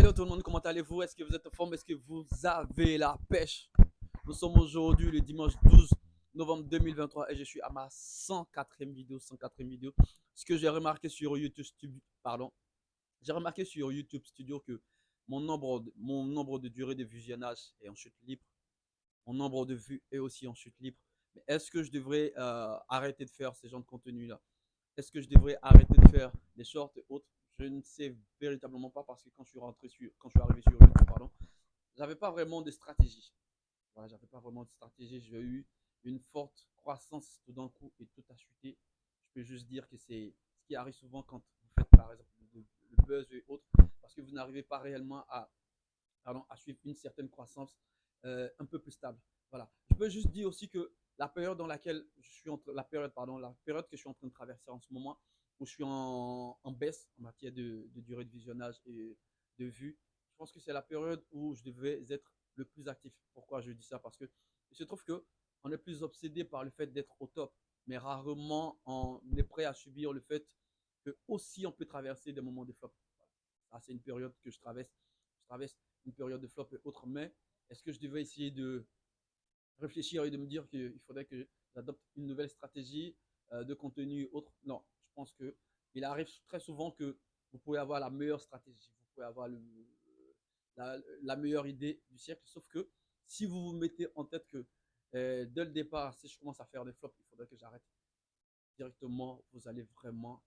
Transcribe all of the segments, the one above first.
Hello tout le monde, comment allez-vous? Est-ce que vous êtes en forme? Est-ce que vous avez la pêche? Nous sommes aujourd'hui le dimanche 12 novembre 2023 et je suis à ma 104e vidéo. 104e vidéo. Ce que j'ai remarqué sur YouTube Studio, pardon, j'ai remarqué sur YouTube Studio que mon nombre de durée de visionnage est en chute libre. Mon nombre de vues est aussi en chute libre. Mais est-ce que je devrais arrêter de faire ce genre de contenu-là? Est-ce que je devrais arrêter de faire des shorts et autres? Je ne sais véritablement pas parce que quand je suis arrivé sur YouTube, pardon, j'avais pas vraiment de stratégie. Voilà, j'avais pas vraiment de stratégie. J'ai eu une forte croissance tout d'un coup et tout a chuté. Je peux juste dire que c'est ce qui arrive souvent quand vous faites par exemple le buzz et autres, parce que vous n'arrivez pas réellement à suivre une certaine croissance un peu plus stable. Voilà. Je peux juste dire aussi que la période dans laquelle je suis la période que je suis en train de traverser en ce moment, où je suis en baisse en matière de durée de visionnage et de vue, je pense que c'est la période où je devais être le plus actif. Pourquoi je dis ça? Parce que il se trouve que on est plus obsédé par le fait d'être au top, mais rarement on est prêt à subir le fait que aussi on peut traverser des moments de flop. Ça, c'est une période que je traverse. Je traverse une période de flop et autres, mais est-ce que je devais essayer de réfléchir et de me dire qu'il faudrait que j'adopte une nouvelle stratégie de contenu et autres? Non, je pense que il arrive très souvent que vous pouvez avoir la meilleure stratégie, vous pouvez avoir la meilleure idée du siècle, sauf que si vous vous mettez en tête que dès le départ, si je commence à faire des flops, il faudrait que j'arrête directement, vous allez vraiment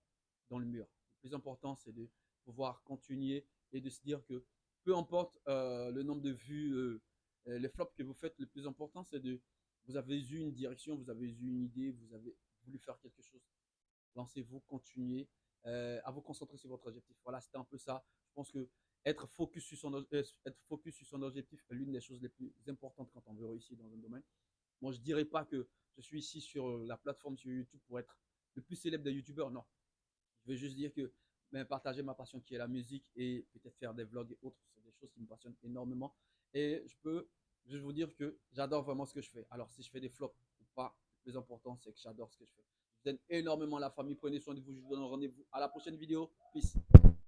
dans le mur. Le plus important, c'est de pouvoir continuer et de se dire que peu importe le nombre de vues, les flops que vous faites, le plus important, c'est de vous avez eu une direction, vous avez eu une idée, vous avez voulu faire quelque chose. Lancez-vous, continuez à vous concentrer sur votre objectif. Voilà, c'était un peu ça. Je pense que être focus sur son objectif est l'une des choses les plus importantes quand on veut réussir dans un domaine. Moi, je ne dirais pas que je suis ici sur la plateforme sur YouTube pour être le plus célèbre des YouTubeurs. Non. Je veux juste dire que partager ma passion qui est la musique et peut-être faire des vlogs et autres, c'est des choses qui me passionnent énormément. Et je peux juste vous dire que j'adore vraiment ce que je fais. Alors, si je fais des flops ou pas, le plus important, c'est que j'adore ce que je fais. Je vous aime énormément la famille. Prenez soin de vous. Je vous donne rendez-vous à la prochaine vidéo. Peace.